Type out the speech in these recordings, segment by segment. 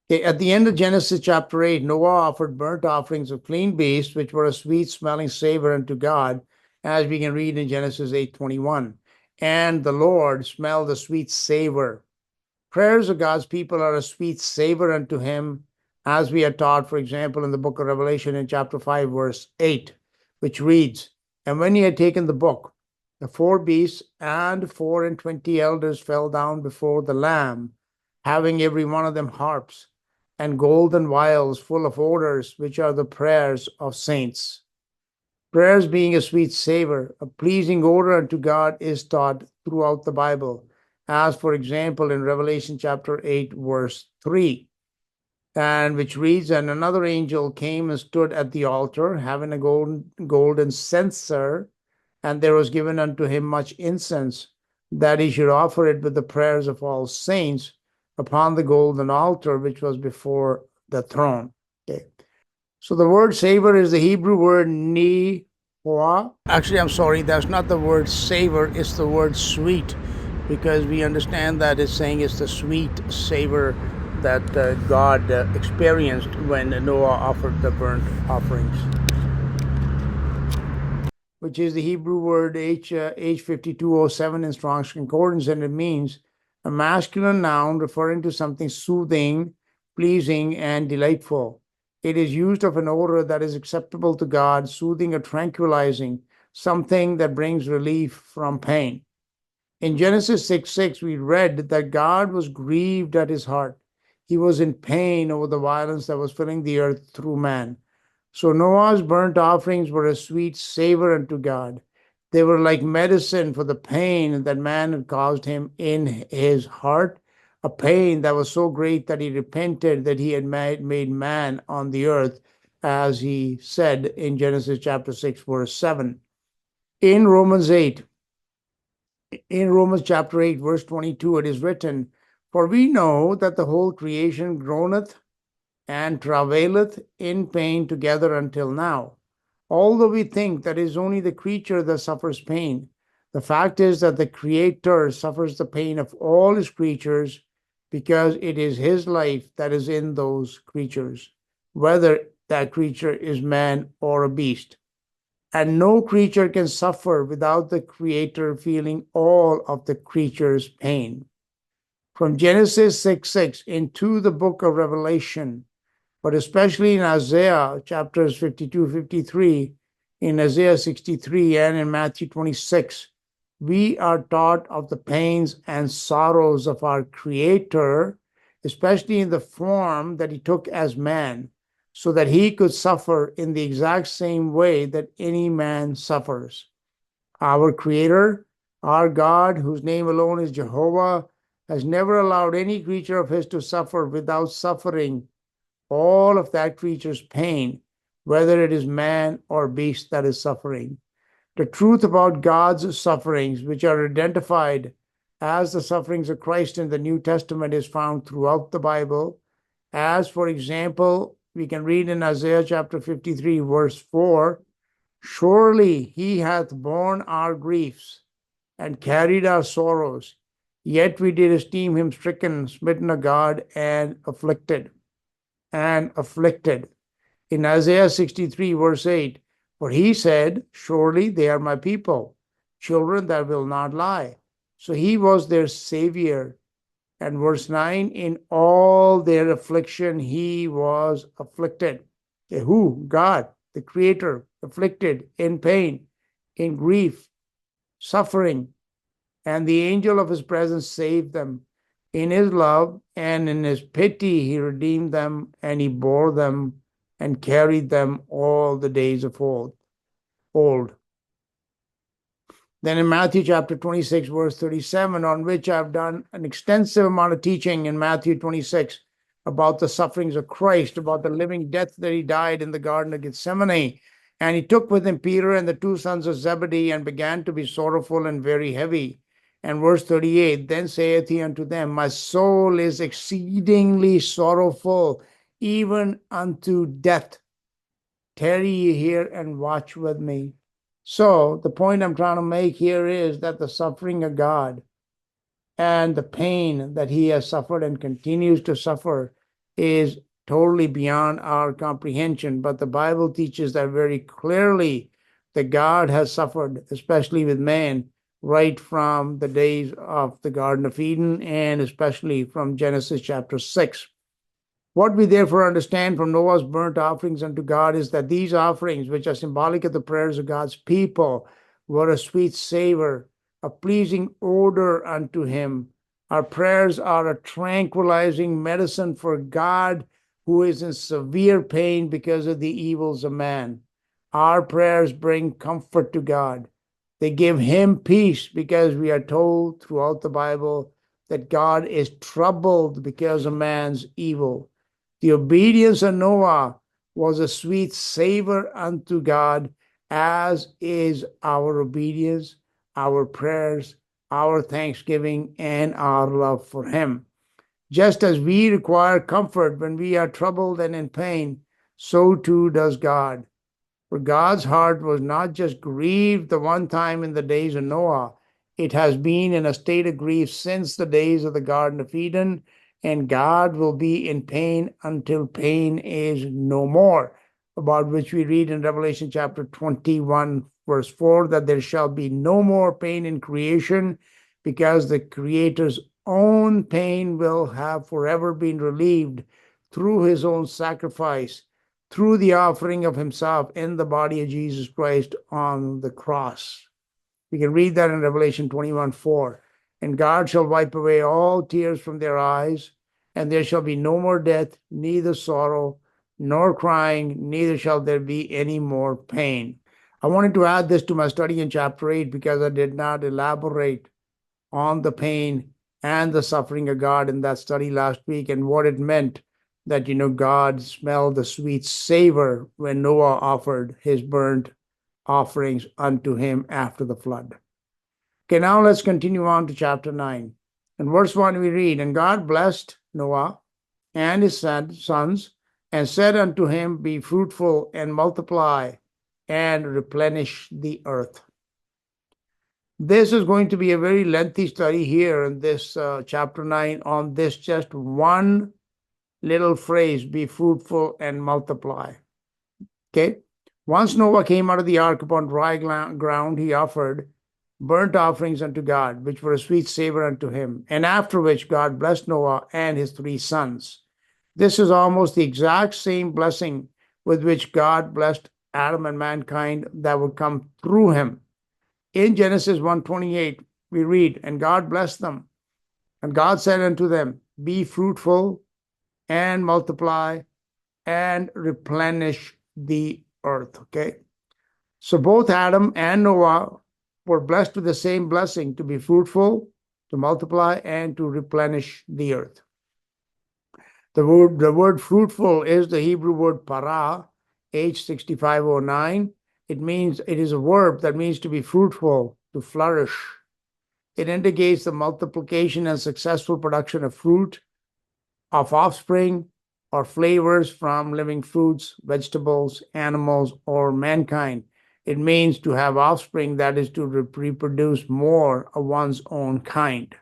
Okay, at the end of Genesis chapter 8, Noah offered burnt offerings of clean beasts, which were a sweet smelling savor unto God, as we can read in Genesis 8:21. And the Lord smelled the sweet savor. Prayers of God's people are a sweet savor unto him, as we are taught, for example, in the book of Revelation in chapter 5, verse 8, which reads, And when he had taken the book, the four beasts and 24 elders fell down before the Lamb, having every one of them harps and golden vials full of odors, which are the prayers of saints. Prayers being a sweet savor, a pleasing odor unto God, is taught throughout the Bible, as for example in Revelation chapter 8, verse 3, and which reads, And another angel came and stood at the altar, having a golden censer, and there was given unto him much incense, that he should offer it with the prayers of all saints upon the golden altar which was before the throne. Okay. So the word savor is the Hebrew word nihoa. Actually, I'm sorry, that's not the word savor, it's the word sweet, because we understand that it's saying it's the sweet savor that God experienced when Noah offered the burnt offerings, which is the Hebrew word H5207 in Strong's Concordance, and it means a masculine noun referring to something soothing, pleasing, and delightful. It is used of an odor that is acceptable to God, soothing or tranquilizing, something that brings relief from pain. In Genesis 6:6, we read that God was grieved at his heart. He was in pain over the violence that was filling the earth through man. So Noah's burnt offerings were a sweet savor unto God. They were like medicine for the pain that man had caused him in his heart, a pain that was so great that he repented that he had made man on the earth, as he said in Genesis chapter 6, verse 7. In Romans chapter 8, verse 22, it is written, For we know that the whole creation groaneth and travaileth in pain together until now. Although we think that it is only the creature that suffers pain, the fact is that the Creator suffers the pain of all his creatures, because it is his life that is in those creatures, whether that creature is man or a beast. And no creature can suffer without the Creator feeling all of the creature's pain. From Genesis 6:6 into the book of Revelation, but especially in Isaiah chapters 52, 53, in Isaiah 63, and in Matthew 26, we are taught of the pains and sorrows of our Creator, especially in the form that he took as man, so that he could suffer in the exact same way that any man suffers. Our Creator, our God, whose name alone is Jehovah, has never allowed any creature of his to suffer without suffering all of that creature's pain, whether it is man or beast that is suffering. The truth about God's sufferings, which are identified as the sufferings of Christ in the New Testament, is found throughout the Bible. As, for example, we can read in Isaiah chapter 53, verse 4, Surely he hath borne our griefs and carried our sorrows, yet we did esteem him stricken, smitten of God, and afflicted. In Isaiah 63, verse 8, For he said, Surely they are my people, children that will not lie. So he was their savior. And verse 9, In all their affliction he was afflicted. Who? God, the Creator, afflicted in pain, in grief, suffering. And the angel of his presence saved them. In his love and in his pity, he redeemed them, and he bore them and carried them all the days of old. Then in Matthew chapter 26, verse 37, on which I've done an extensive amount of teaching in Matthew 26 about the sufferings of Christ, about the living death that he died in the Garden of Gethsemane. And he took with him Peter and the two sons of Zebedee, and began to be sorrowful and very heavy. And verse 38, Then saith he unto them, My soul is exceedingly sorrowful, even unto death. Tarry ye here and watch with me. So the point I'm trying to make here is that the suffering of God and the pain that he has suffered and continues to suffer is totally beyond our comprehension. But the Bible teaches that very clearly that God has suffered, especially with man, right from the days of the Garden of Eden and especially from Genesis chapter 6. What we therefore understand from Noah's burnt offerings unto God is that these offerings, which are symbolic of the prayers of God's people, were a sweet savor, a pleasing odor unto him. Our prayers are a tranquilizing medicine for God who is in severe pain because of the evils of man. Our prayers bring comfort to God. They give him peace because we are told throughout the Bible that God is troubled because of man's evil. The obedience of Noah was a sweet savor unto God, as is our obedience, our prayers, our thanksgiving, and our love for him. Just as we require comfort when we are troubled and in pain, so too does God. For God's heart was not just grieved the one time in the days of Noah, it has been in a state of grief since the days of the Garden of Eden, and God will be in pain until pain is no more, about which we read in Revelation chapter 21, verse 4, that there shall be no more pain in creation, because the Creator's own pain will have forever been relieved through his own sacrifice, through the offering of himself in the body of Jesus Christ on the cross. We can read that in Revelation 21:4. And God shall wipe away all tears from their eyes, and there shall be no more death, neither sorrow, nor crying, neither shall there be any more pain. I wanted to add this to my study in chapter 8 because I did not elaborate on the pain and the suffering of God in that study last week and what it meant that, God smelled the sweet savor when Noah offered his burnt offerings unto him after the flood. Okay, now let's continue on to chapter 9. In verse 1 we read, And God blessed Noah and his sons, and said unto him, Be fruitful and multiply, and replenish the earth. This is going to be a very lengthy study here in this chapter 9 on this just one little phrase, be fruitful and multiply. Okay? Once Noah came out of the ark upon dry ground, he offered burnt offerings unto God, which were a sweet savor unto him. And after which God blessed Noah and his 3 sons. This is almost the exact same blessing with which God blessed Adam and mankind that would come through him. In Genesis 1:28, we read, And God blessed them. And God said unto them, Be fruitful and multiply and replenish the earth. Okay? So both Adam and Noah were blessed with the same blessing, to be fruitful, to multiply, and to replenish the earth. The word fruitful is the Hebrew word para, H6509. It is a verb that means to be fruitful, to flourish. It indicates the multiplication and successful production of fruit, of offspring, or flavors from living fruits, vegetables, animals, or mankind. It means to have offspring, that is, to reproduce more of one's own kind.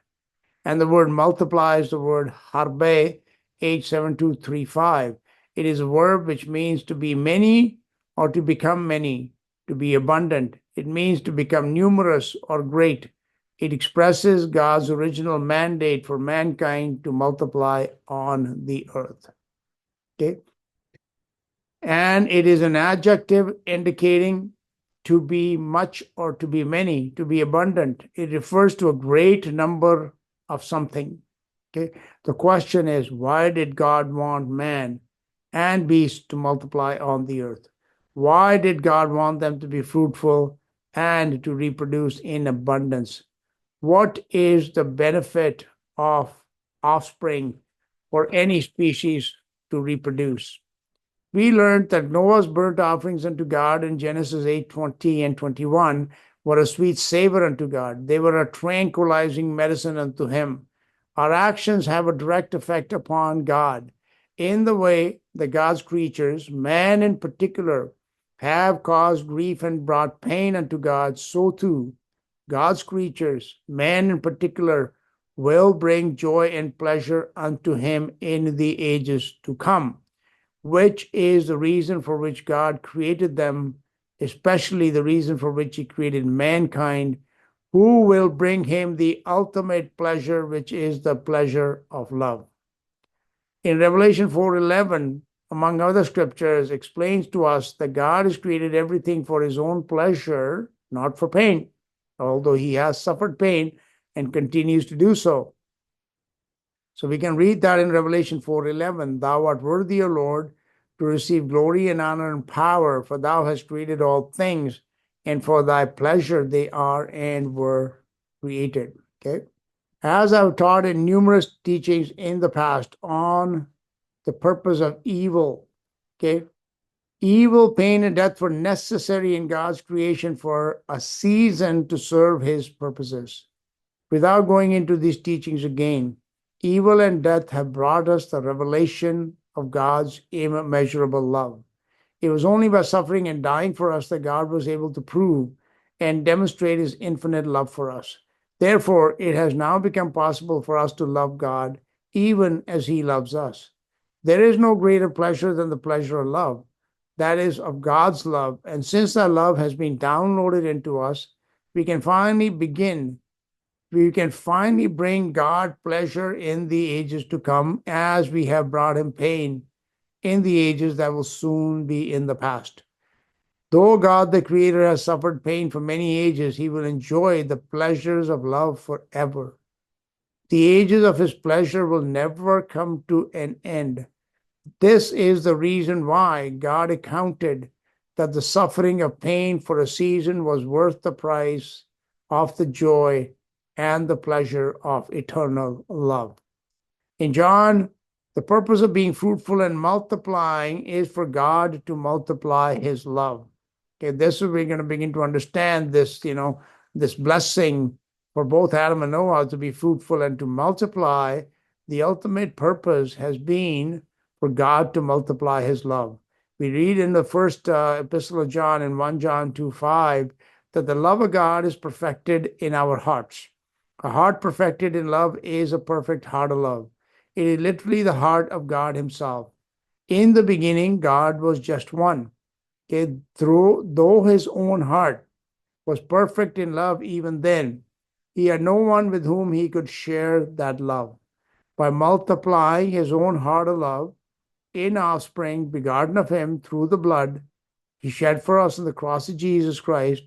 And the word multiply is the word harbe, H7235. It is a verb which means to be many or to become many, to be abundant. It means to become numerous or great. It expresses God's original mandate for mankind to multiply on the earth. Okay? And it is an adjective indicating to be much or to be many, to be abundant. It refers to a great number of something. Okay? The question is, why did God want man and beast to multiply on the earth? Why did God want them to be fruitful and to reproduce in abundance? What is the benefit of offspring for any species to reproduce? We learned that Noah's burnt offerings unto God in Genesis 8:20 and 21 were a sweet savor unto God. They were a tranquilizing medicine unto him. Our actions have a direct effect upon God in the way that God's creatures, man in particular, have caused grief and brought pain unto God. So too, God's creatures, man in particular, will bring joy and pleasure unto him in the ages to come, which is the reason for which God created them, especially the reason for which he created mankind, who will bring him the ultimate pleasure, which is the pleasure of love. In Revelation 4:11, among other scriptures, explains to us that God has created everything for his own pleasure, not for pain, although he has suffered pain and continues to do so. So we can read that in Revelation 4:11, thou art worthy, O Lord, to receive glory and honor and power, for thou hast created all things, and for thy pleasure they are and were created. Okay. As I've taught in numerous teachings in the past on the purpose of evil, okay, evil, pain, and death were necessary in God's creation for a season to serve his purposes. Without going into these teachings again, evil and death have brought us the revelation of God's immeasurable love. It was only by suffering and dying for us that God was able to prove and demonstrate his infinite love for us. Therefore, it has now become possible for us to love God even as he loves us. There is no greater pleasure than the pleasure of love, that is, of God's love. And since that love has been downloaded into us, we can finally bring God pleasure in the ages to come, as we have brought him pain in the ages that will soon be in the past. Though God the Creator has suffered pain for many ages, he will enjoy the pleasures of love forever. The ages of his pleasure will never come to an end. This is the reason why God accounted that the suffering of pain for a season was worth the price of the joy and the pleasure of eternal love. In John, the purpose of being fruitful and multiplying is for God to multiply his love. Okay, this is we're going to begin to understand this, this blessing for both Adam and Noah to be fruitful and to multiply. The ultimate purpose has been for God to multiply his love. We read in the first epistle of John in 1 John 2:5 that the love of God is perfected in our hearts. A heart perfected in love is a perfect heart of love. It is literally the heart of God himself. In the beginning, God was just one. Okay, though his own heart was perfect in love even then, he had no one with whom he could share that love. By multiplying his own heart of love in offspring begotten of him through the blood he shed for us on the cross of Jesus Christ,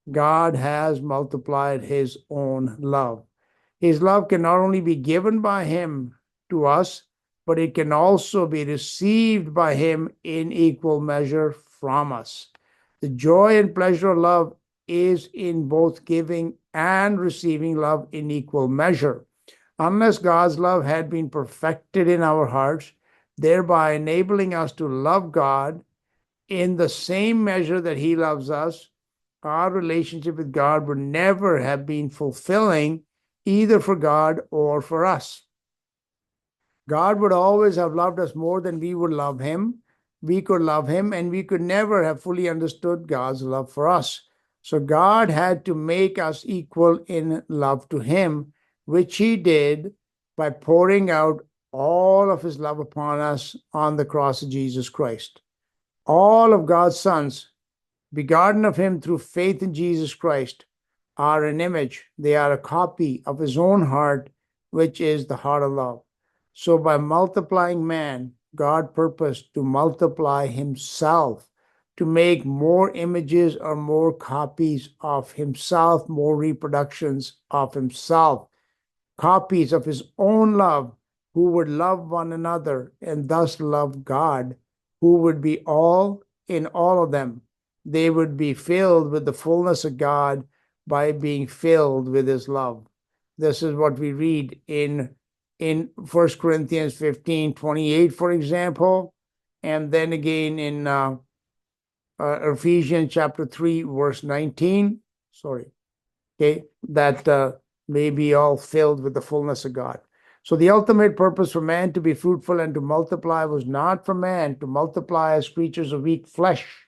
God has multiplied his own love. His love can not only be given by him to us, but it can also be received by him in equal measure from us. The joy and pleasure of love is in both giving and receiving love in equal measure. Unless God's love had been perfected in our hearts, thereby enabling us to love God in the same measure that he loves us, our relationship with God would never have been fulfilling either for God or for us. God would always have loved us more than we would love him. We could love him, and we could never have fully understood God's love for us. So God had to make us equal in love to him, which he did by pouring out all of his love upon us on the cross of Jesus Christ. All of God's sons, begotten of him through faith in Jesus Christ, are an image. They are a copy of his own heart, which is the heart of love. So by multiplying man, God purposed to multiply himself, to make more images or more copies of himself, more reproductions of himself, copies of his own love, who would love one another and thus love God, who would be all in all of them. They would be filled with the fullness of God by being filled with his love. This is what we read in 1 Corinthians 15:28, for example, and then again in Ephesians chapter 3, verse 19. Okay, that may be all filled with the fullness of God. So the ultimate purpose for man to be fruitful and to multiply was not for man to multiply as creatures of weak flesh,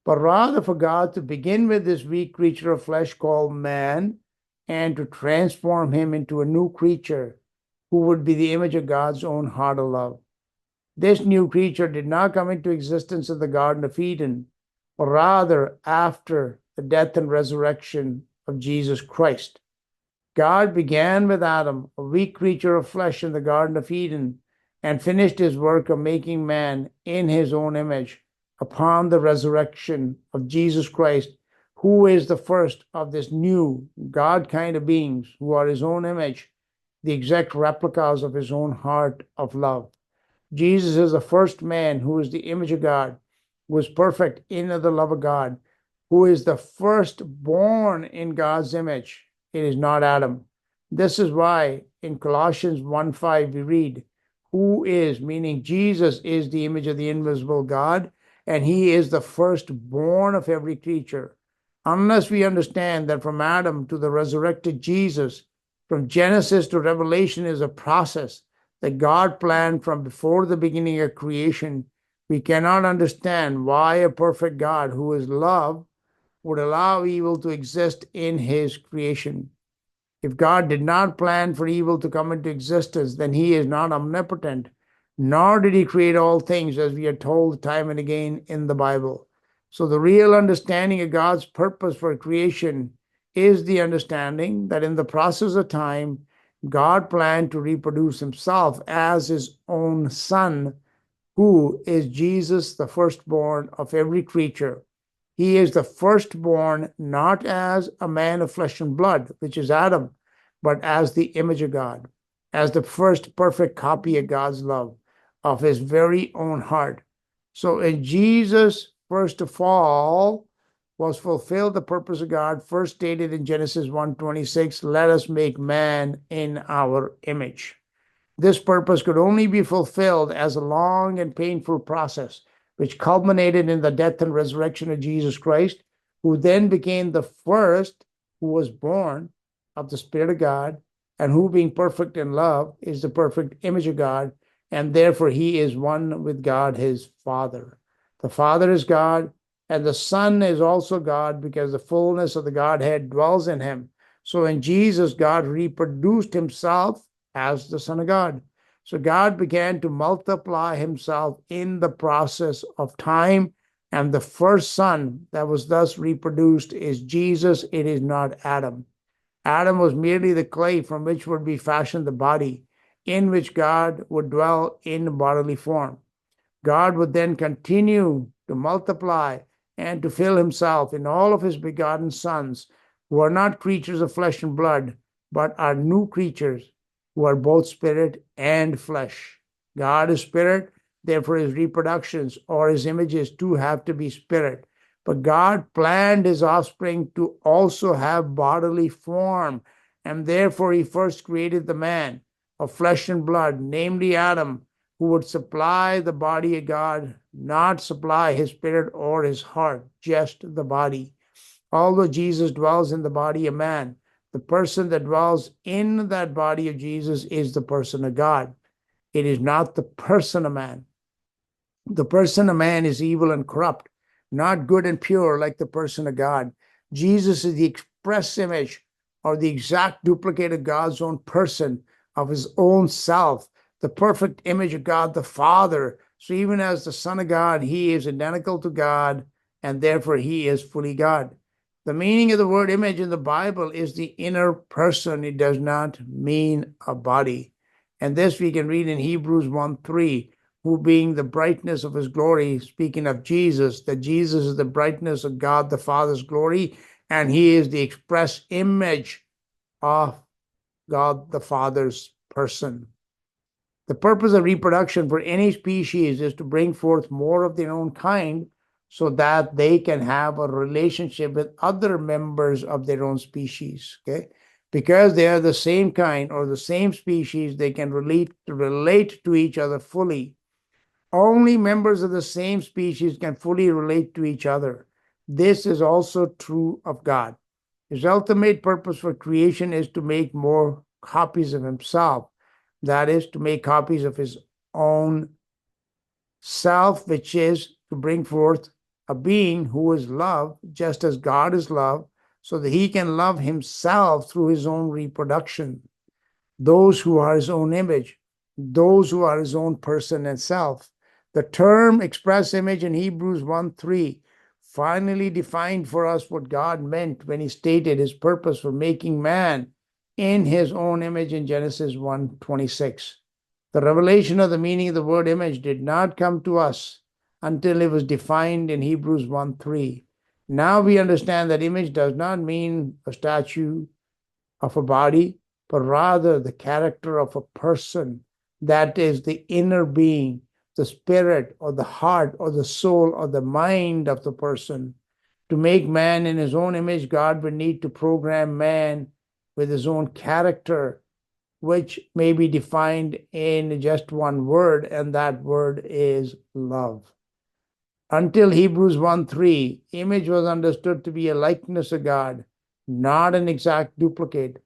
but rather for God to begin with this weak creature of flesh called man, and to transform him into a new creature who would be the image of God's own heart of love. This new creature did not come into existence in the Garden of Eden, but rather after the death and resurrection of Jesus Christ. God began with Adam, a weak creature of flesh in the Garden of Eden, and finished his work of making man in his own image upon the resurrection of Jesus Christ, who is the first of this new God kind of beings who are his own image, the exact replicas of his own heart of love. Jesus is the first man who is the image of God, who is perfect in the love of God, who is the firstborn in God's image. It is not Adam. This is why in Colossians 1:5 we read, who is, meaning Jesus is the image of the invisible God, and he is the firstborn of every creature. Unless we understand that from Adam to the resurrected Jesus, from Genesis to Revelation is a process that God planned from before the beginning of creation, we cannot understand why a perfect God who is love would allow evil to exist in his creation. If God did not plan for evil to come into existence, then he is not omnipotent, nor did he create all things, as we are told time and again in the Bible. So the real understanding of God's purpose for creation is the understanding that in the process of time, God planned to reproduce himself as his own son, who is Jesus, the firstborn of every creature. He is the firstborn, not as a man of flesh and blood, which is Adam, but as the image of God, as the first perfect copy of God's love, of his very own heart. So in Jesus, first of all, was fulfilled the purpose of God, first stated in Genesis 1:26, let us make man in our image. This purpose could only be fulfilled as a long and painful process, which culminated in the death and resurrection of Jesus Christ, who then became the first who was born of the Spirit of God, and who, being perfect in love, is the perfect image of God, and therefore he is one with God, his Father. The Father is God, and the Son is also God, because the fullness of the Godhead dwells in him. So in Jesus, God reproduced himself as the Son of God. So God began to multiply himself in the process of time, and the first son that was thus reproduced is Jesus. It is not Adam. Adam was merely the clay from which would be fashioned the body, in which God would dwell in bodily form. God would then continue to multiply and to fill himself in all of his begotten sons, who are not creatures of flesh and blood, but are new creatures who are both spirit and flesh. God is spirit, therefore his reproductions or his images too have to be spirit. But God planned his offspring to also have bodily form, and therefore he first created the man of flesh and blood, namely Adam, who would supply the body of God, not supply his spirit or his heart, just the body. Although Jesus dwells in the body of man, the person that dwells in that body of Jesus is the person of God. It is not the person of man. The person of man is evil and corrupt, not good and pure like the person of God. Jesus is the express image or the exact duplicate of God's own person, of his own self, the perfect image of God the Father. So even as the Son of God, he is identical to God, and therefore he is fully God. The meaning of the word image in the Bible is the inner person. It does not mean a body. And this we can read in Hebrews 1:3, who being the brightness of his glory, speaking of Jesus, that Jesus is the brightness of God the Father's glory, and he is the express image of God the Father's person. The purpose of reproduction for any species is to bring forth more of their own kind, so that they can have a relationship with other members of their own species. Okay, because they are the same kind or the same species, they can relate to each other fully. Only members of the same species can fully relate to each other. This is also true of God. His ultimate purpose for creation is to make more copies of himself. That is, to make copies of his own self, which is to bring forth a being who is love, just as God is love. so that he can love himself through his own reproduction, those who are his own image, those who are his own person and self. The term express image in Hebrews 1:3 finally defined for us what God meant when he stated his purpose for making man in his own image in Genesis 1:26. The revelation of the meaning of the word image did not come to us until it was defined in Hebrews 1:3. Now we understand that image does not mean a statue of a body, but rather the character of a person, that is the inner being, the spirit or the heart or the soul or the mind of the person. To make man in his own image, God would need to program man with his own character, which may be defined in just one word, and that word is love. Until Hebrews 1:3, image was understood to be a likeness of God, not an exact duplicate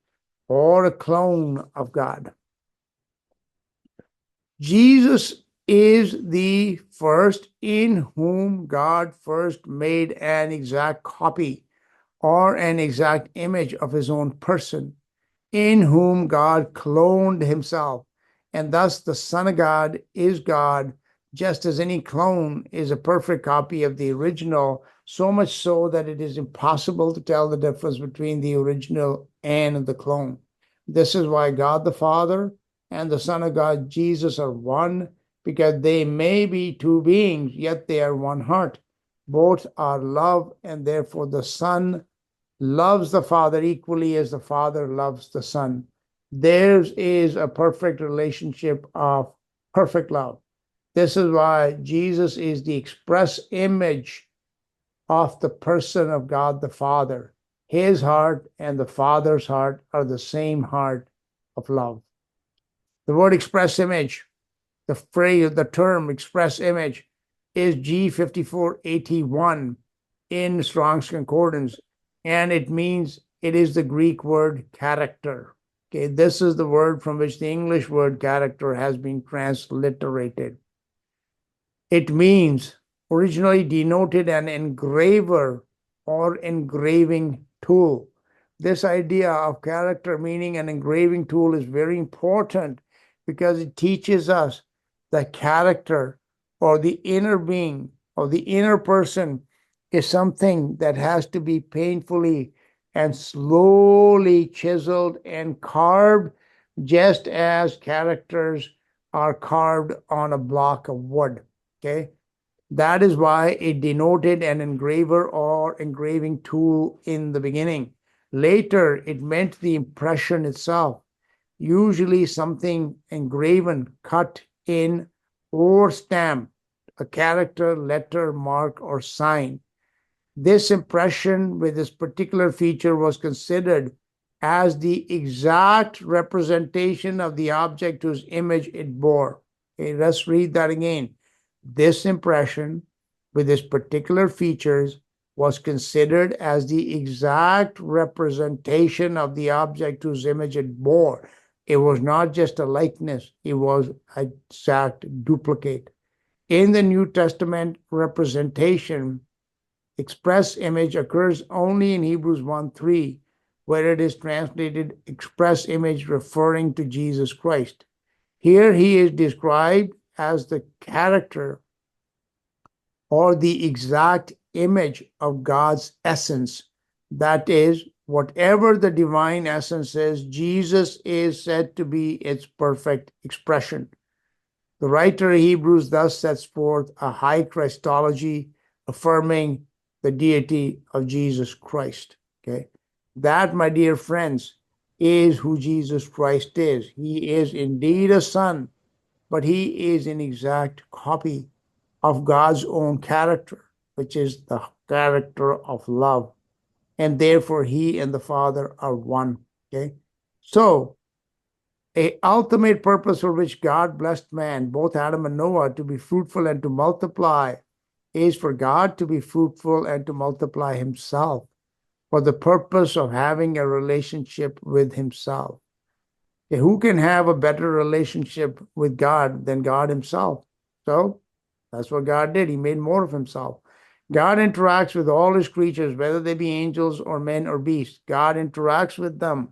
or a clone of God. Jesus is the first in whom God first made an exact copy or an exact image of his own person, in whom God cloned himself. And thus the Son of God is God, just as any clone is a perfect copy of the original, so much so that it is impossible to tell the difference between the original and the clone. This is why God the Father and the Son of God Jesus are one, because they may be two beings, yet they are one heart. Both are love, and therefore the Son loves the Father equally as the Father loves the Son. Theirs is a perfect relationship of perfect love. This is why Jesus is the express image of the person of God the Father. His heart and the Father's heart are the same heart of love. The word express image, the phrase, the term express image, is G5481 in Strong's Concordance, and it means, it is the Greek word character. Okay, this is the word from which the English word character has been transliterated. It means, originally denoted an engraver or engraving tool. This idea of character meaning an engraving tool is very important because it teaches us that character or the inner being or the inner person is something that has to be painfully and slowly chiseled and carved, just as characters are carved on a block of wood. Okay, that is why it denoted an engraver or engraving tool in the beginning. Later, it meant the impression itself, usually something engraven, cut in, or stamped, a character, letter, mark, or sign. This impression with this particular feature was considered as the exact representation of the object whose image it bore. Okay, let's read that again. This impression with its particular features was considered as the exact representation of the object whose image it bore. It was not just a likeness, it was an exact duplicate. In the New Testament, representation, express image, occurs only in Hebrews 1:3, where it is translated express image, referring to Jesus Christ. Here he is described as the character or the exact image of God's essence. That is, whatever the divine essence is, Jesus is said to be its perfect expression. The writer of Hebrews thus sets forth a high Christology affirming the deity of Jesus Christ. Okay, that, my dear friends, is who Jesus Christ is. He is indeed a son, but he is an exact copy of God's own character, which is the character of love. And therefore, he and the Father are one. Okay, so a ultimate purpose for which God blessed man, both Adam and Noah, to be fruitful and to multiply, is for God to be fruitful and to multiply himself, for the purpose of having a relationship with himself. Okay, who can have a better relationship with God than God himself? So that's what God did. He made more of himself. God interacts with all his creatures, whether they be angels or men or beasts. God interacts with them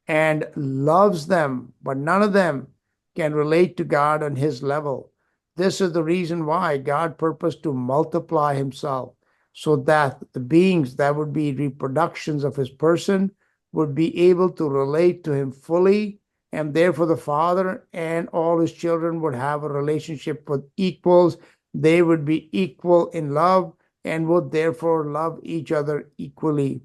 and loves them, but none of them can relate to God on his level. This is the reason why God purposed to multiply himself, so that the beings that would be reproductions of his person would be able to relate to him fully, and therefore the Father and all his children would have a relationship with equals. They would be equal in love and would therefore love each other equally.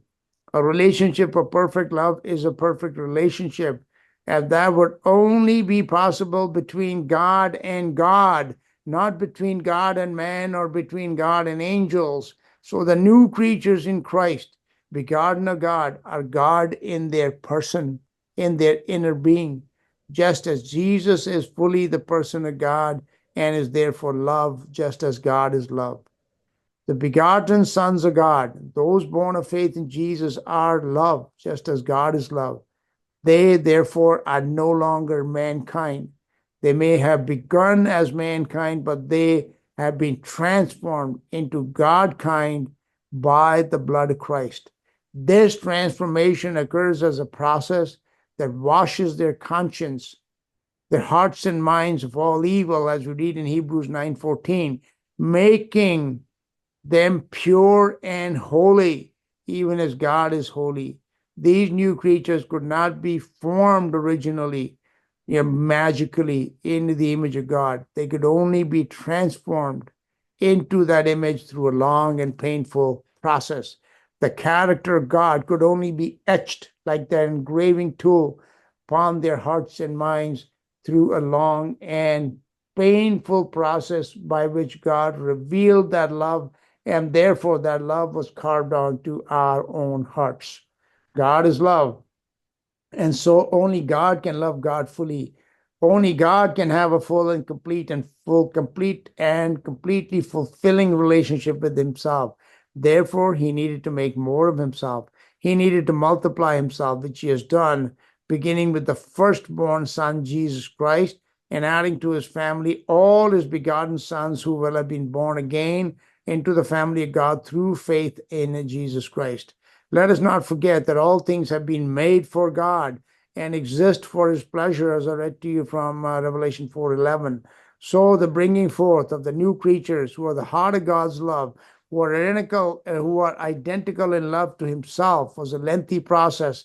A relationship of perfect love is a perfect relationship, and that would only be possible between God and God, not between God and man or between God and angels. So the new creatures in Christ, begotten of God, are God in their person, in their inner being, just as Jesus is fully the person of God and is therefore love, just as God is love. The begotten sons of God, those born of faith in Jesus, are love, just as God is love. They, therefore, are no longer mankind. They may have begun as mankind, but they have been transformed into God kind by the blood of Christ. This transformation occurs as a process that washes their conscience, their hearts and minds of all evil, as we read in Hebrews 9:14, making them pure and holy, even as God is holy. These new creatures could not be formed originally, magically into the image of God. They could only be transformed into that image through a long and painful process. The character of God could only be etched like that engraving tool upon their hearts and minds through a long and painful process by which God revealed that love, and therefore that love was carved onto our own hearts. God is love, and so only God can love God fully. Only God can have a full and complete and completely fulfilling relationship with himself. Therefore, he needed to make more of himself. He needed to multiply himself, which he has done, beginning with the firstborn son, Jesus Christ, and adding to his family all his begotten sons who will have been born again into the family of God through faith in Jesus Christ. Let us not forget that all things have been made for God and exist for his pleasure, as I read to you from Revelation 4:11. So the bringing forth of the new creatures who are the heart of God's love, who are identical in love to himself, was a lengthy process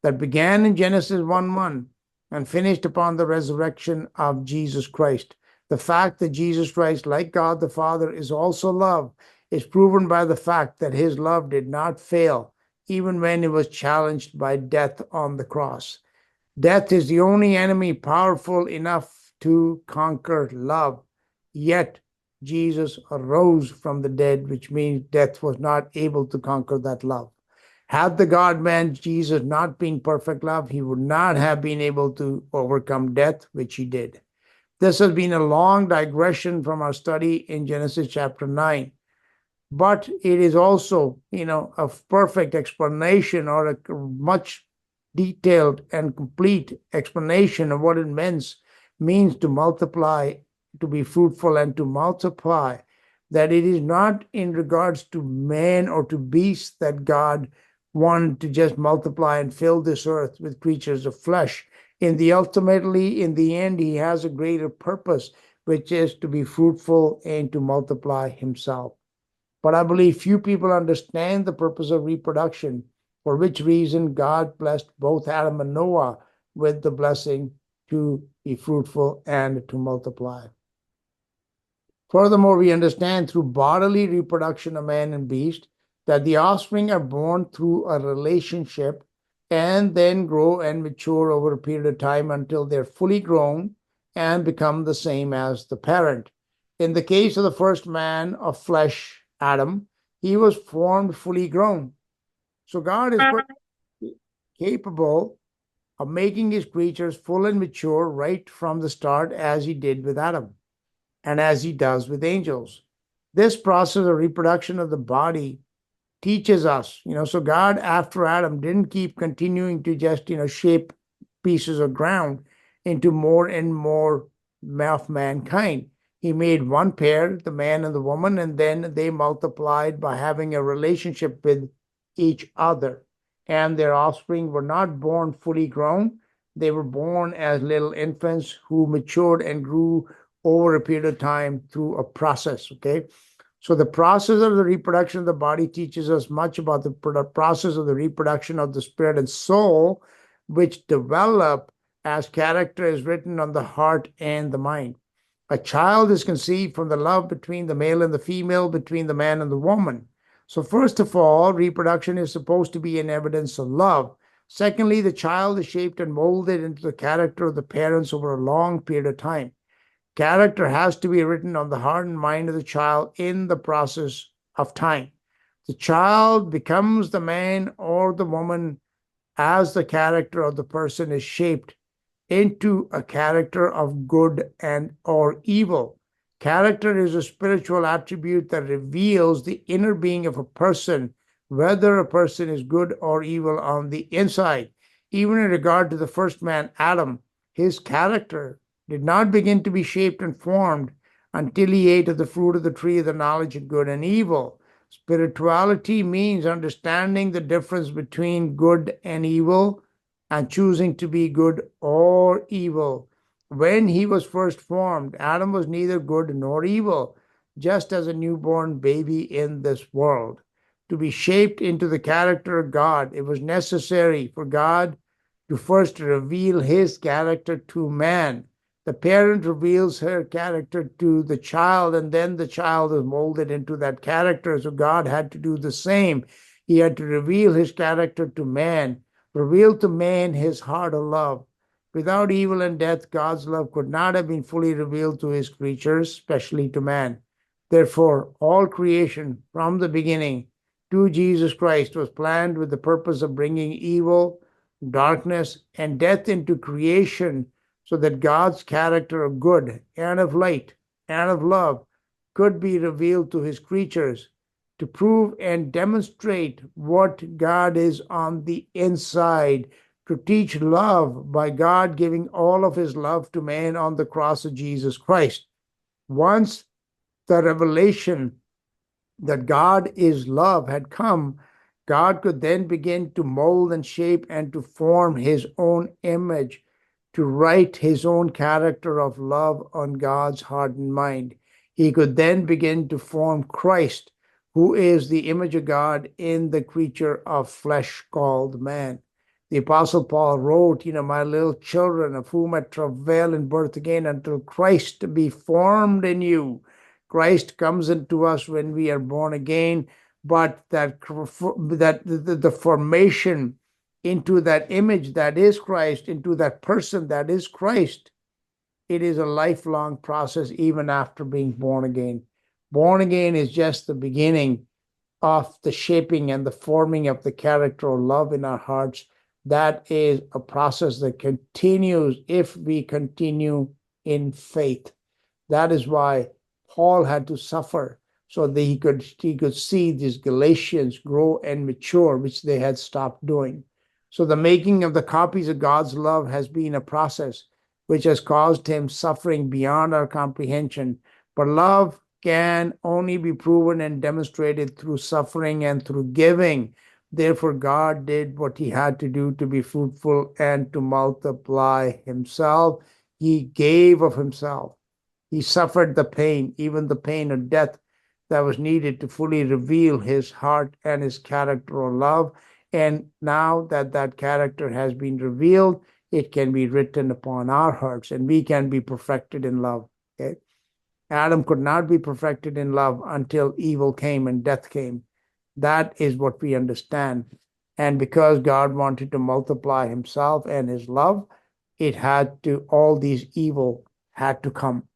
that began in Genesis 1:1 and finished upon the resurrection of Jesus Christ. The fact that Jesus Christ, like God the Father, is also love is proven by the fact that his love did not fail, even when it was challenged by death on the cross. Death is the only enemy powerful enough to conquer love. Yet Jesus arose from the dead, which means death was not able to conquer that love. Had the God-man Jesus not been perfect love, he would not have been able to overcome death, which he did. This has been a long digression from our study in Genesis chapter 9. But it is also, a perfect explanation, or a much detailed and complete explanation of what it means to multiply, to be fruitful and to multiply. That it is not in regards to man or to beasts that God wanted to just multiply and fill this earth with creatures of flesh. Ultimately, in the end, he has a greater purpose, which is to be fruitful and to multiply himself. But I believe few people understand the purpose of reproduction, for which reason God blessed both Adam and Noah with the blessing to be fruitful and to multiply. Furthermore, we understand through bodily reproduction of man and beast that the offspring are born through a relationship and then grow and mature over a period of time until they're fully grown and become the same as the parent. In the case of the first man of flesh, Adam, he was formed fully grown. So God is capable of making his creatures full and mature right from the start, as he did with Adam and as he does with angels. This process of reproduction of the body teaches us, so God, after Adam, didn't keep continuing to just, shape pieces of ground into more and more of mankind. He made one pair, the man and the woman, and then they multiplied by having a relationship with each other. And their offspring were not born fully grown. They were born as little infants who matured and grew over a period of time through a process. Okay. So the process of the reproduction of the body teaches us much about the process of the reproduction of the spirit and soul, which develop as character is written on the heart and the mind. A child is conceived from the love between the male and the female, between the man and the woman. So first of all, reproduction is supposed to be an evidence of love. Secondly, the child is shaped and molded into the character of the parents over a long period of time. Character has to be written on the heart and mind of the child in the process of time. The child becomes the man or the woman as the character of the person is shaped into a character of good and or evil. Character is a spiritual attribute that reveals the inner being of a person, whether a person is good or evil on the inside. Even in regard to the first man, Adam, his character did not begin to be shaped and formed until he ate of the fruit of the tree of the knowledge of good and evil. Spirituality means understanding the difference between good and evil and choosing to be good or evil. When he was first formed, Adam was neither good nor evil, just as a newborn baby in this world. To be shaped into the character of God, it was necessary for God to first reveal his character to man. The parent reveals her character to the child, and then the child is molded into that character. So God had to do the same. He had to reveal his character to man, reveal to man his heart of love. Without evil and death, God's love could not have been fully revealed to his creatures, especially to man. Therefore, all creation from the beginning to Jesus Christ was planned with the purpose of bringing evil, darkness, and death into creation so that God's character of good and of light and of love could be revealed to his creatures to prove and demonstrate what God is on the inside, to teach love by God giving all of his love to man on the cross of Jesus Christ. Once the revelation that God is love had come, God could then begin to mold and shape and to form his own image, to write his own character of love on God's heart and mind. He could then begin to form Christ, who is the image of God in the creature of flesh called man. The Apostle Paul wrote, my little children, of whom I travail in birth again until Christ be formed in you. Christ comes into us when we are born again, but that the formation into that image that is Christ, into that person that is Christ, it is a lifelong process even after being born again. Born again is just the beginning of the shaping and the forming of the character of love in our hearts. That is a process that continues if we continue in faith. That is why Paul had to suffer so that he could see these Galatians grow and mature, which they had stopped doing. So the making of the copies of God's love has been a process which has caused him suffering beyond our comprehension. But love can only be proven and demonstrated through suffering and through giving. Therefore, God did what he had to do to be fruitful and to multiply himself. He gave of himself. He suffered the pain, even the pain of death that was needed to fully reveal his heart and his character of love. And now that that character has been revealed, it can be written upon our hearts and we can be perfected in love. Okay? Adam could not be perfected in love until evil came and death came. That is what we understand. And because God wanted to multiply himself and his love, all these evil had to come.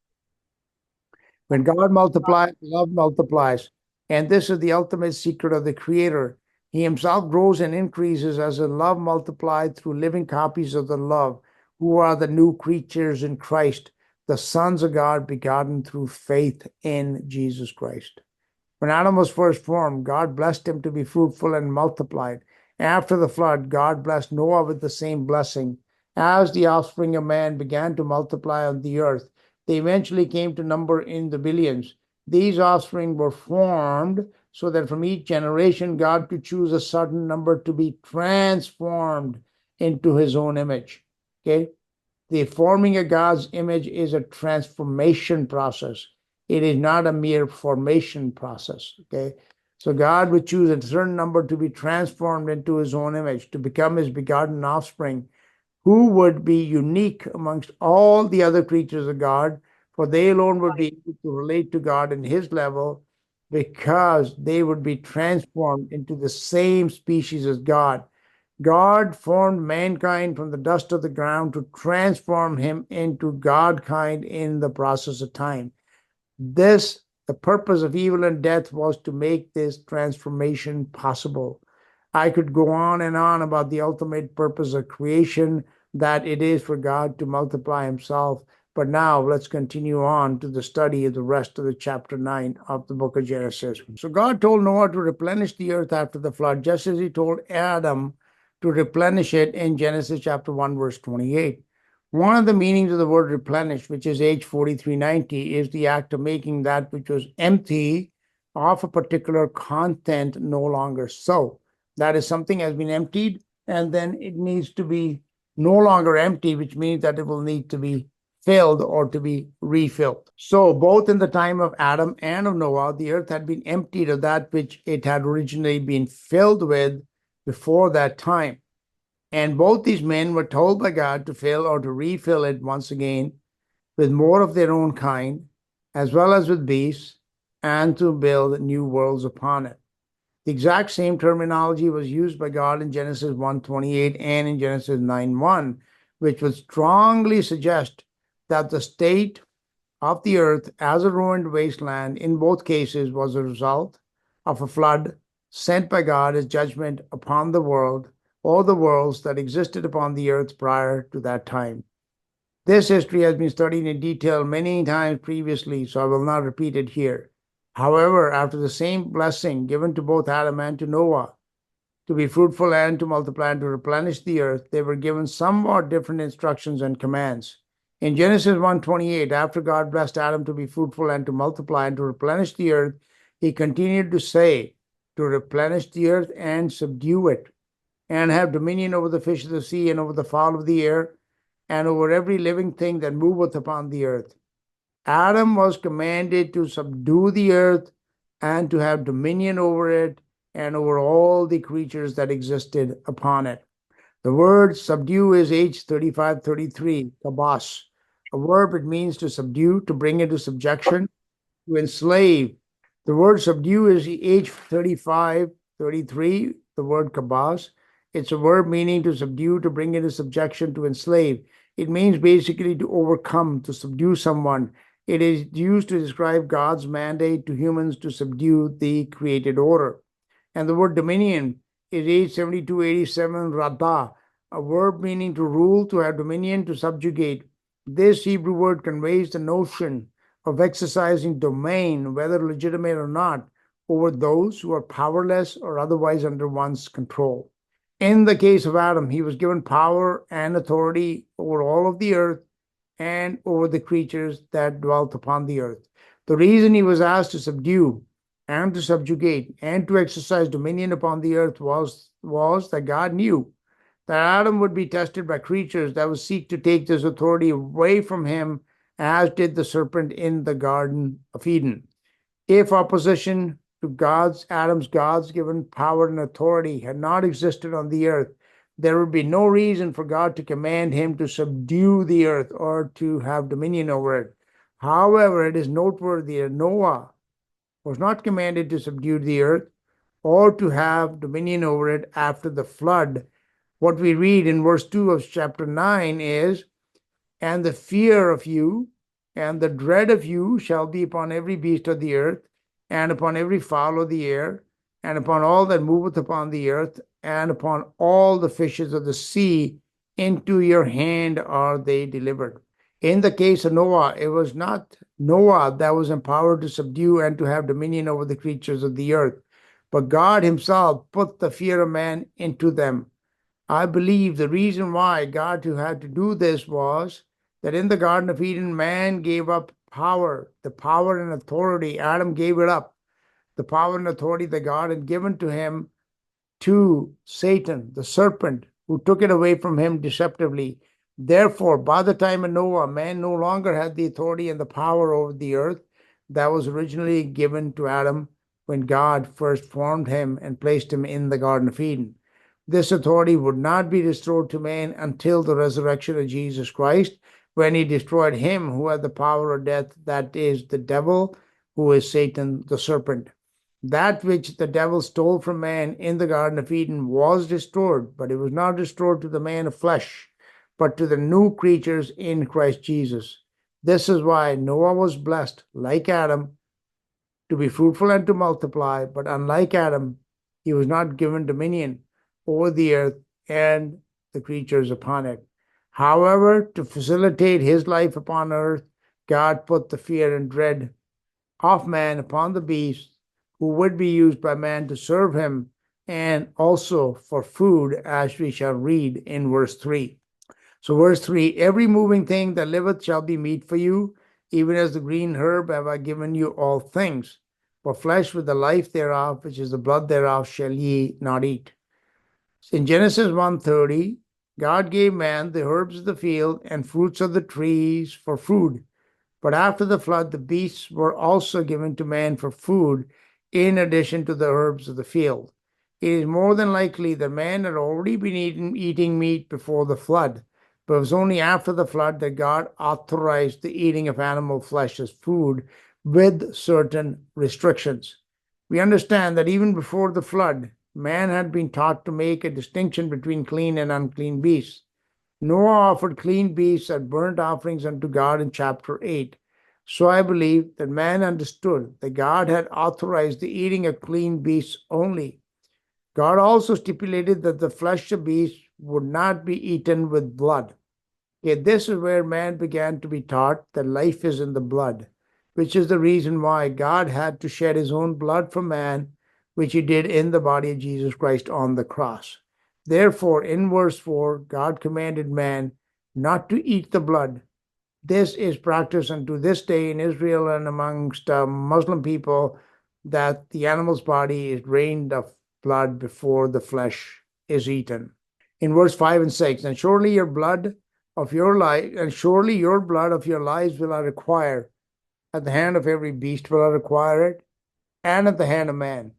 When God multiplies, love multiplies. And this is the ultimate secret of the Creator. He himself grows and increases as the love multiplied through living copies of the love, who are the new creatures in Christ, the sons of God begotten through faith in Jesus Christ. When Adam was first formed, God blessed him to be fruitful and multiplied. After the flood, God blessed Noah with the same blessing. As the offspring of man began to multiply on the earth, They eventually came to number in the billions. These offspring were formed so that from each generation, God could choose a certain number to be transformed into his own image. Okay? The forming of God's image is a transformation process. It is not a mere formation process. Okay? So God would choose a certain number to be transformed into his own image, to become his begotten offspring, who would be unique amongst all the other creatures of God, for they alone would be able to relate to God in his level because they would be transformed into the same species as God. God formed mankind from the dust of the ground to transform him into Godkind in the process of time. The purpose of evil and death was to make this transformation possible. I could go on and on about the ultimate purpose of creation, that it is for God to multiply himself. But now let's continue on to the study of the rest of the chapter 9 of the book of Genesis. So God told Noah to replenish the earth after the flood, just as he told Adam to replenish it in Genesis chapter 1, verse 28. One of the meanings of the word replenish, which is H4390, is the act of making that which was empty of a particular content no longer so. That is, something has been emptied and then it needs to be no longer empty, which means that it will need to be filled or to be refilled. So both in the time of Adam and of Noah, the earth had been emptied of that which it had originally been filled with before that time. And both these men were told by God to fill or to refill it once again with more of their own kind, as well as with beasts, and to build new worlds upon it. The exact same terminology was used by God in Genesis 1:28 and in Genesis 9:1, which would strongly suggest that the state of the earth as a ruined wasteland in both cases was a result of a flood sent by God as judgment upon the world or the worlds that existed upon the earth prior to that time. This history has been studied in detail many times previously, so I will not repeat it here. However, after the same blessing given to both Adam and to Noah, to be fruitful and to multiply and to replenish the earth, they were given somewhat different instructions and commands. In Genesis 1:28, after God blessed Adam to be fruitful and to multiply and to replenish the earth, he continued to say, to replenish the earth and subdue it, and have dominion over the fish of the sea and over the fowl of the air and over every living thing that moveth upon the earth. Adam was commanded to subdue the earth and to have dominion over it and over all the creatures that existed upon it. The word subdue is H3533, kabos, a verb. It means to subdue, to bring into subjection, to enslave. The word subdue is H3533, the word kabos. It's a verb meaning to subdue, to bring into subjection, to enslave. It means basically to overcome, to subdue someone. It is used to describe God's mandate to humans to subdue the created order. And the word dominion is H7287 rada, a verb meaning to rule, to have dominion, to subjugate. This Hebrew word conveys the notion of exercising domain, whether legitimate or not, over those who are powerless or otherwise under one's control. In the case of Adam, he was given power and authority over all of the earth and over the creatures that dwelt upon the earth. The reason he was asked to subdue and to subjugate and to exercise dominion upon the earth was that God knew that Adam would be tested by creatures that would seek to take this authority away from him, as did the serpent in the Garden of Eden. If opposition to Adam's given power and authority had not existed on the earth, there would be no reason for God to command him to subdue the earth or to have dominion over it. However, it is noteworthy that Noah was not commanded to subdue the earth or to have dominion over it after the flood. What we read in verse 2 of chapter 9 is, and the fear of you and the dread of you shall be upon every beast of the earth, and upon every fowl of the air, and upon all that moveth upon the earth, and upon all the fishes of the sea. Into your hand are they delivered. In the case of Noah, it was not Noah that was empowered to subdue and to have dominion over the creatures of the earth, but God himself put the fear of man into them. I believe the reason why God had to do this was that in the Garden of Eden, man gave up power, the power and authority. Adam gave it up, the power and authority that God had given to him, to Satan, the serpent, who took it away from him deceptively. Therefore, by the time of Noah, man no longer had the authority and the power over the earth that was originally given to Adam when God first formed him and placed him in the Garden of Eden. This authority would not be restored to man until the resurrection of Jesus Christ, when he destroyed him who had the power of death, that is, the devil, who is Satan, the serpent. That which the devil stole from man in the Garden of Eden was restored, but it was not restored to the man of flesh, but to the new creatures in Christ Jesus. This is why Noah was blessed, like Adam, to be fruitful and to multiply, but unlike Adam, he was not given dominion over the earth and the creatures upon it. However, to facilitate his life upon earth, God put the fear and dread of man upon the beasts, who would be used by man to serve him, and also for food, as we shall read in verse 3. So, verse 3, every moving thing that liveth shall be meat for you, even as the green herb have I given you all things. For flesh with the life thereof, which is the blood thereof, shall ye not eat. In Genesis 1:30, God gave man the herbs of the field and fruits of the trees for food. But after the flood, the beasts were also given to man for food, in addition to the herbs of the field. It is more than likely that man had already been eating meat before the flood, but it was only after the flood that God authorized the eating of animal flesh as food with certain restrictions. We understand that even before the flood, man had been taught to make a distinction between clean and unclean beasts. Noah offered clean beasts as burnt offerings unto God in chapter 8. So I believe that man understood that God had authorized the eating of clean beasts only. God also stipulated that the flesh of beasts would not be eaten with blood. Yet this is where man began to be taught that life is in the blood, which is the reason why God had to shed his own blood for man, which he did in the body of Jesus Christ on the cross. Therefore, in verse 4, God commanded man not to eat the blood. This is practiced unto this day in Israel and amongst Muslim people, that the animal's body is drained of blood before the flesh is eaten. In verse 5 and 6, and surely your blood of your life, and surely your blood of your lives will I require. At the hand of every beast will I require it, and at the hand of man.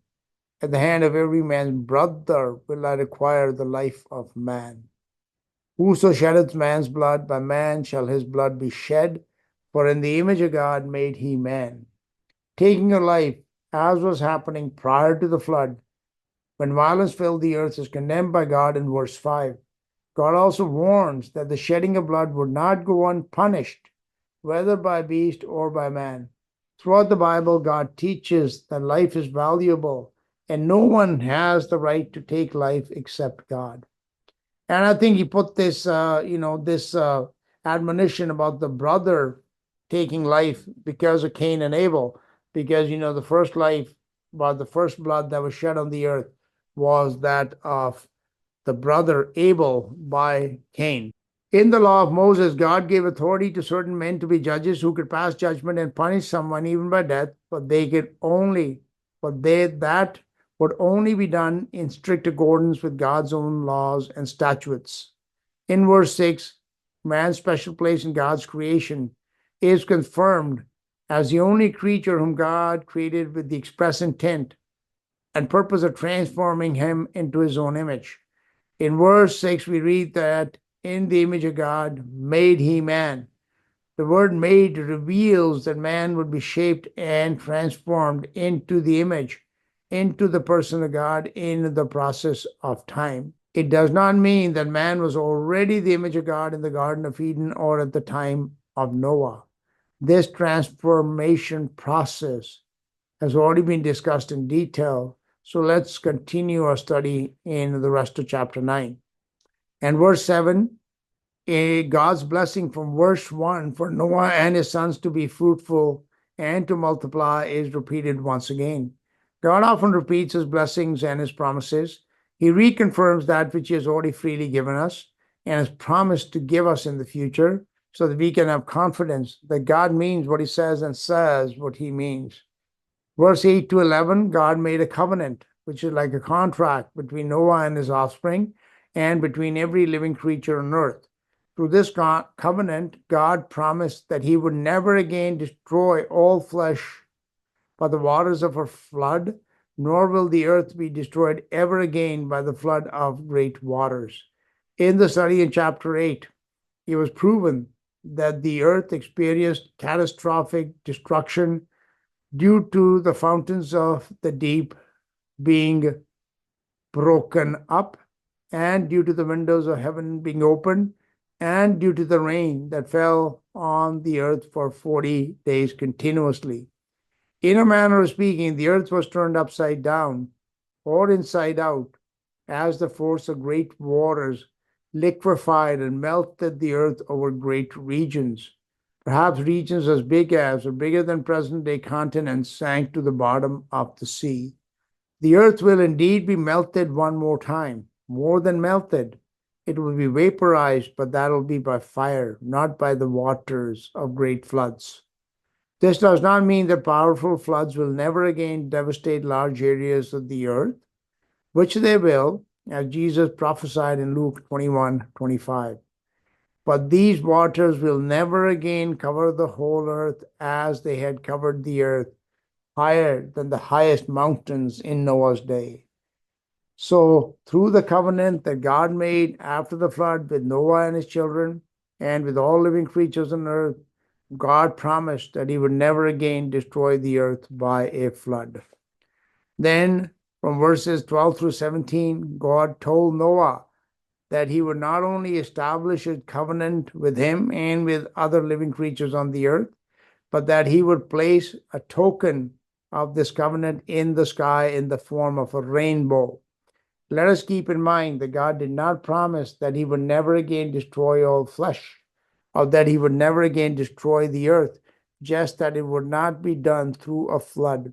At the hand of every man's brother will I require the life of man. Whoso sheddeth man's blood, by man shall his blood be shed, for in the image of God made he man. Taking a life, as was happening prior to the flood, when violence filled the earth, is condemned by God in verse 5. God also warns that the shedding of blood would not go unpunished, whether by beast or by man. Throughout the Bible, God teaches that life is valuable, and no one has the right to take life except God. And I think he put this, this admonition about the brother taking life because of Cain and Abel, because, the first life, the first blood that was shed on the earth was that of the brother Abel by Cain. In the law of Moses, God gave authority to certain men to be judges who could pass judgment and punish someone even by death, but that would only be done in strict accordance with God's own laws and statutes. In verse 6, man's special place in God's creation is confirmed as the only creature whom God created with the express intent and purpose of transforming him into his own image. In verse 6, we read that in the image of God made he man. The word made reveals that man would be shaped and transformed into the image, into the person of God in the process of time. It does not mean that man was already the image of God in the Garden of Eden or at the time of Noah. This transformation process has already been discussed in detail, so let's continue our study in the rest of chapter 9. And verse 7, God's blessing from verse 1 for Noah and his sons to be fruitful and to multiply is repeated once again. God often repeats his blessings and his promises. He reconfirms that which he has already freely given us and has promised to give us in the future. so that we can have confidence that God means what he says and says what he means. Verse 8 to 11, God made a covenant, which is like a contract between Noah and his offspring and between every living creature on earth. Through this covenant, God promised that he would never again destroy all flesh by the waters of a flood, nor will the earth be destroyed ever again by the flood of great waters. In the study in chapter 8, it was proven that the earth experienced catastrophic destruction due to the fountains of the deep being broken up, and due to the windows of heaven being opened, and due to the rain that fell on the earth for 40 days continuously. In a manner of speaking, the earth was turned upside down or inside out as the force of great waters liquefied and melted the earth over great regions. Perhaps regions as big as or bigger than present-day continents sank to the bottom of the sea. The earth will indeed be melted one more time, more than melted. It will be vaporized, but that will be by fire, not by the waters of great floods. This does not mean that powerful floods will never again devastate large areas of the earth, which they will, as Jesus prophesied in Luke 21:25. But these waters will never again cover the whole earth as they had covered the earth, higher than the highest mountains in Noah's day. So, through the covenant that God made after the flood with Noah and his children and with all living creatures on earth, God promised that he would never again destroy the earth by a flood. Then, from verses 12 through 17, God told Noah that he would not only establish a covenant with him and with other living creatures on the earth, but that he would place a token of this covenant in the sky in the form of a rainbow. Let us keep in mind that God did not promise that he would never again destroy all flesh, or that he would never again destroy the earth, just that it would not be done through a flood.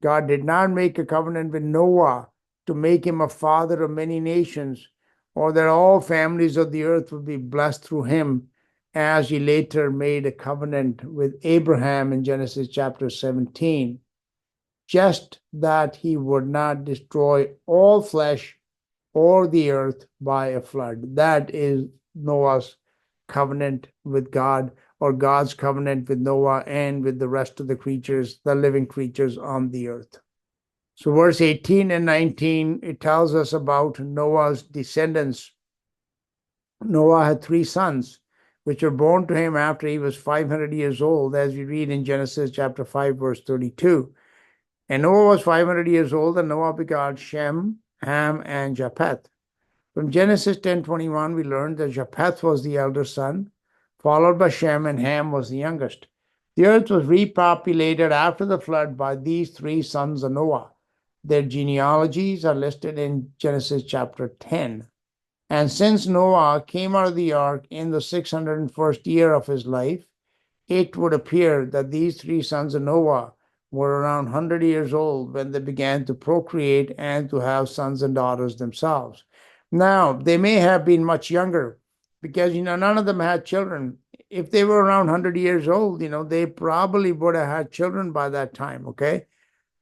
God did not make a covenant with Noah to make him a father of many nations, or that all families of the earth would be blessed through him, as he later made a covenant with Abraham in Genesis chapter 17. Just that he would not destroy all flesh or the earth by a flood. That is Noah's covenant with God, or God's covenant with Noah and with the rest of the creatures, the living creatures on the earth. So verse 18 and 19, it tells us about Noah's descendants. Noah had 3 sons, which were born to him after he was 500 years old, as we read in Genesis chapter 5, verse 32. And Noah was 500 years old, and Noah begot Shem, Ham, and Japheth. From Genesis 10:21, we learned that Japheth was the elder son, followed by Shem, and Ham was the youngest. The earth was repopulated after the flood by these 3 sons of Noah. Their genealogies are listed in Genesis chapter 10. And since Noah came out of the ark in the 601st year of his life, it would appear that these 3 sons of Noah were around 100 years old when they began to procreate and to have sons and daughters themselves. Now, they may have been much younger because, none of them had children. If they were around 100 years old, they probably would have had children by that time, okay?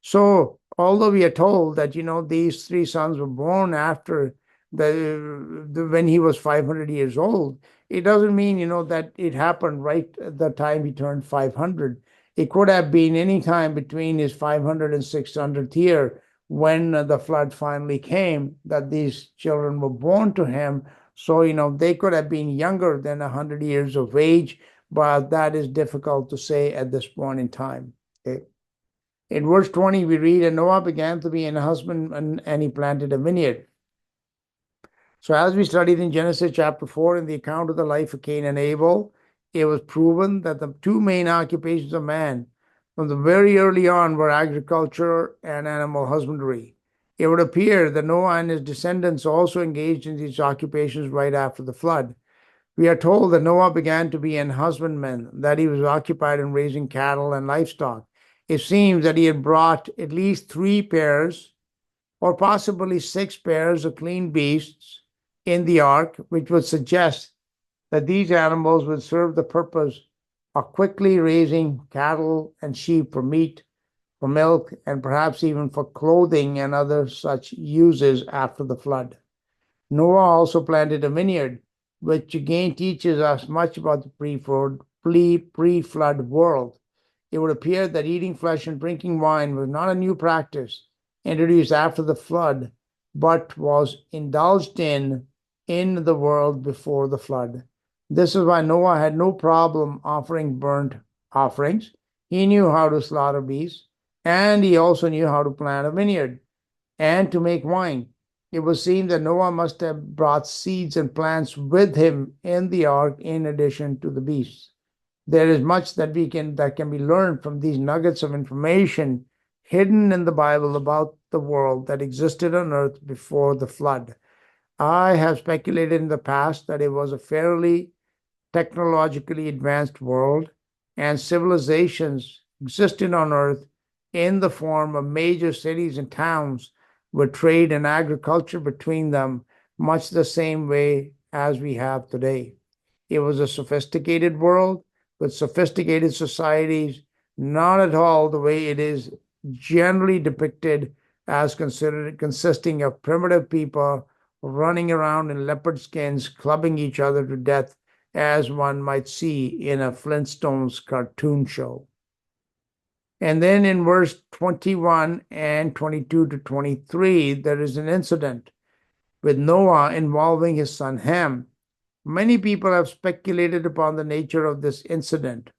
So, although we are told that, these 3 sons were born after when he was 500 years old, it doesn't mean, that it happened right at the time he turned 500. It could have been any time between his 500 and 600th year when the flood finally came that these children were born to him. So, they could have been younger than 100 years of age, but that is difficult to say at this point in time. Okay. In verse 20, we read, and Noah began to be an husbandman, and he planted a vineyard. So as we studied in Genesis chapter 4 in the account of the life of Cain and Abel, it was proven that the 2 main occupations of man from the very early on were agriculture and animal husbandry. It would appear that Noah and his descendants also engaged in these occupations right after the flood. We are told that Noah began to be an husbandman, that he was occupied in raising cattle and livestock. It seems that he had brought at least 3 pairs or possibly 6 pairs of clean beasts in the ark, which would suggest that these animals would serve the purpose of quickly raising cattle and sheep for meat, for milk, and perhaps even for clothing and other such uses after the flood. Noah also planted a vineyard, which again teaches us much about the pre-flood world. It would appear that eating flesh and drinking wine was not a new practice introduced after the flood, but was indulged in the world before the flood. This is why Noah had no problem offering burnt offerings. He knew how to slaughter beasts, and he also knew how to plant a vineyard and to make wine. It was seen that Noah must have brought seeds and plants with him in the ark in addition to the beasts. There is much that can be learned from these nuggets of information hidden in the Bible about the world that existed on earth before the flood. I have speculated in the past that it was a fairly technologically advanced world, and civilizations existed on earth in the form of major cities and towns with trade and agriculture between them, much the same way as we have today. It was a sophisticated world with sophisticated societies, not at all the way it is generally depicted as considered consisting of primitive people running around in leopard skins, clubbing each other to death, as one might see in a Flintstones cartoon show. And then in verse 21 and 22 to 23, there is an incident with Noah involving his son Ham. Many people have speculated upon the nature of this incident.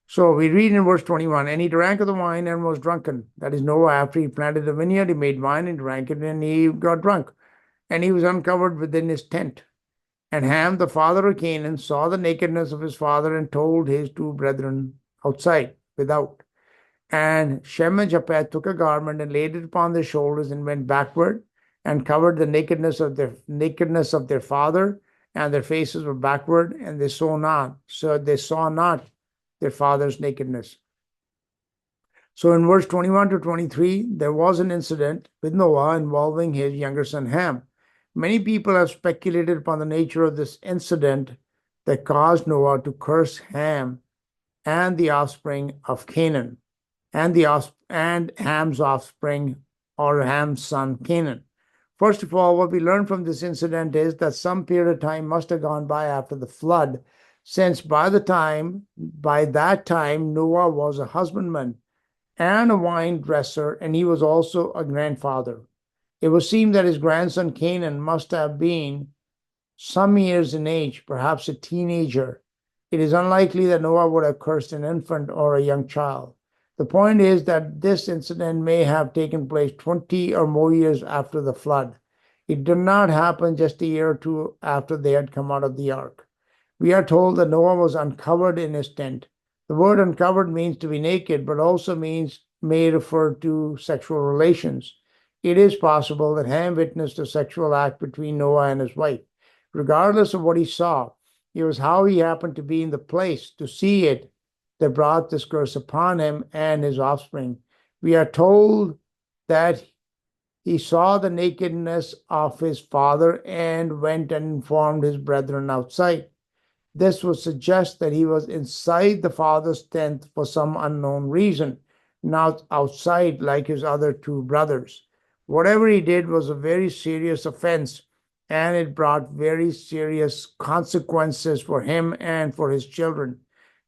So we read in verse 21, and he drank of the wine and was drunken. That is Noah, after he planted a vineyard, he made wine and drank it, and he got drunk. And he was uncovered within his tent. And Ham, the father of Canaan, saw the nakedness of his father and told his two brethren outside, without. And Shem and Japheth took a garment and laid it upon their shoulders and went backward and covered the nakedness of their father, and their faces were backward, and they saw not their father's nakedness. So in verse 21 to 23, there was an incident with Noah involving his younger son Ham. Many people have speculated upon the nature of this incident that caused Noah to curse Ham and the offspring of Canaan, and Ham's offspring, or Ham's son Canaan. First of all, what we learn from this incident is that some period of time must have gone by after the flood, since by that time Noah was a husbandman and a vine dresser, and he was also a grandfather. It would seem that his grandson Canaan must have been some years in age, perhaps a teenager. It is unlikely that Noah would have cursed an infant or a young child. The point is that this incident may have taken place 20 or more years after the flood. It did not happen just a year or two after they had come out of the ark. We are told that Noah was uncovered in his tent. The word uncovered means to be naked, but also may refer to sexual relations. It is possible that Ham witnessed a sexual act between Noah and his wife. Regardless of what he saw, it was how he happened to be in the place to see it that brought this curse upon him and his offspring. We are told that he saw the nakedness of his father and went and informed his brethren outside. This would suggest that he was inside the father's tent for some unknown reason, not outside like his other two brothers. Whatever he did was a very serious offense, and it brought very serious consequences for him and for his children.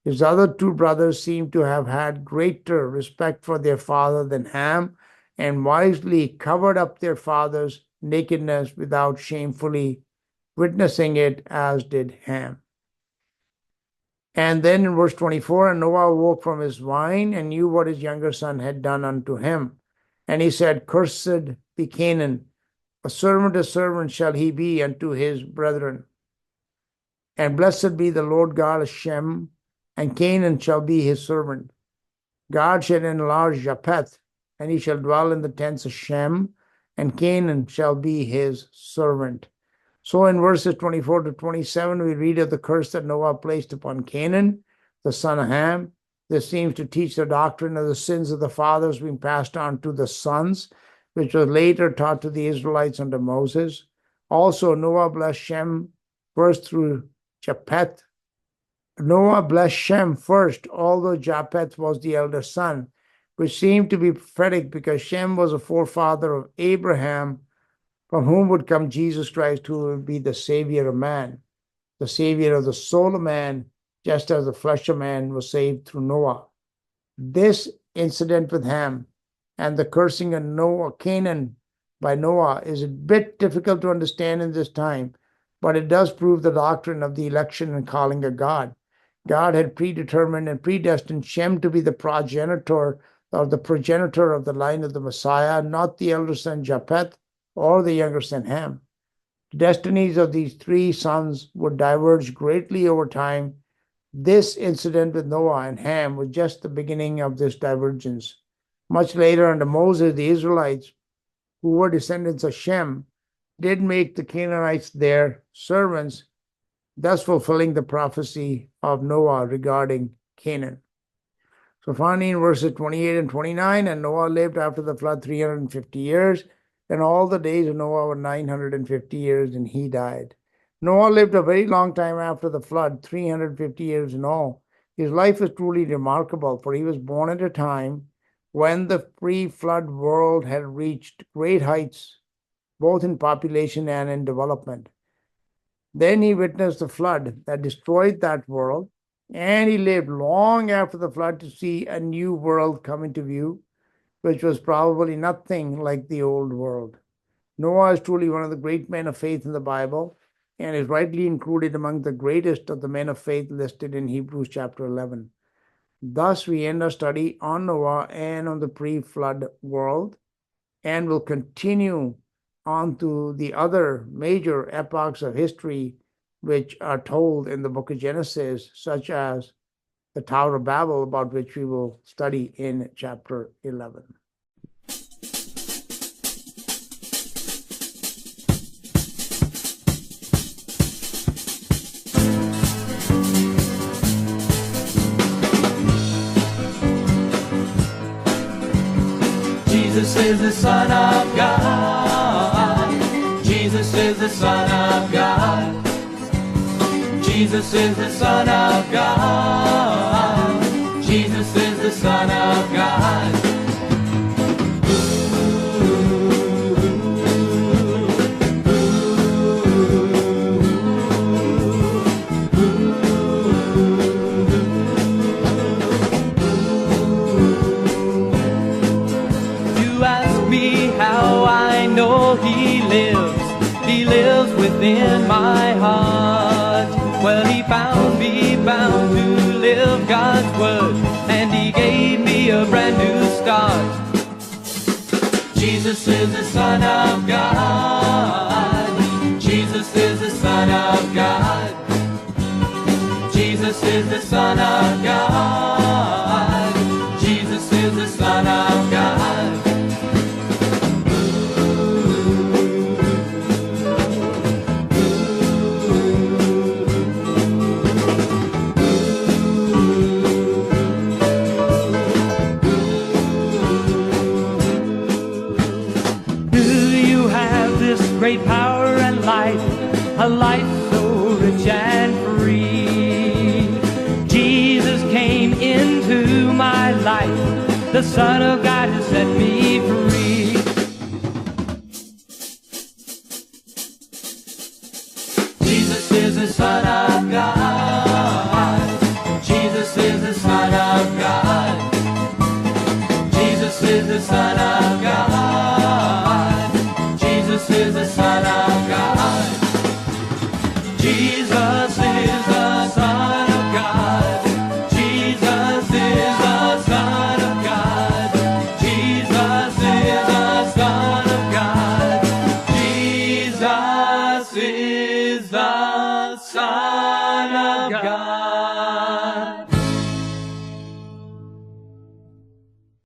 His other two brothers seem to have had greater respect for their father than Ham, and wisely covered up their father's nakedness without shamefully witnessing it, as did Ham. And then in verse 24, and Noah awoke from his wine and knew what his younger son had done unto him. And he said, Cursed be Canaan, a servant shall he be unto his brethren. And blessed be the Lord God of Shem, and Canaan shall be his servant. God shall enlarge Japheth, and he shall dwell in the tents of Shem, and Canaan shall be his servant. So in verses 24 to 27, we read of the curse that Noah placed upon Canaan, the son of Ham. This seems to teach the doctrine of the sins of the fathers being passed on to the sons, which was later taught to the Israelites under Moses. Also, Noah blessed Shem, first through Japheth. Noah blessed Shem first, although Japheth was the elder son, which seemed to be prophetic because Shem was a forefather of Abraham, from whom would come Jesus Christ, who would be the savior of man, the savior of the soul of man, just as the flesh of man was saved through Noah. This incident with Ham and the cursing of Canaan by Noah is a bit difficult to understand in this time, but it does prove the doctrine of the election and calling of God. God had predetermined and predestined Shem to be the progenitor of the line of the Messiah, not the elder son Japheth or the younger son Ham. The destinies of these three sons would diverge greatly over time. This incident with Noah and Ham was just the beginning of this divergence. Much later, under Moses, the Israelites, who were descendants of Shem, did make the Canaanites their servants, thus fulfilling the prophecy of Noah regarding Canaan. So finally, in verses 28 and 29, and Noah lived after the flood 350 years, and all the days of Noah were 950 years, and he died. Noah lived a very long time after the flood, 350 years in all. His life is truly remarkable, for he was born at a time when the pre-flood world had reached great heights, both in population and in development. Then he witnessed the flood that destroyed that world, and he lived long after the flood to see a new world come into view, which was probably nothing like the old world. Noah is truly one of the great men of faith in the Bible, and is rightly included among the greatest of the men of faith listed in Hebrews chapter 11. Thus, we end our study on Noah and on the pre-flood world, and will continue on to the other major epochs of history which are told in the book of Genesis, such as the Tower of Babel, about which we will study in chapter 11. Jesus is the Son of God. Jesus is the Son of God. Jesus is the Son of God. Jesus is the Son of God. He lives within my heart. Well, he found me bound to live God's word, and he gave me a brand new start. Jesus is the Son of God. Jesus is the Son of God. Jesus is the Son of God. Jesus is the Son of God. Great power and life, a life so rich and free. Jesus came into my life, the Son of God has set me free. Jesus is the Son of God. Jesus is the Son of God. Jesus is the Son of God. Jesus is the Son of God. Jesus is the Son of God. Jesus is the Son of God. Jesus is the Son of God. Jesus is the Son of God.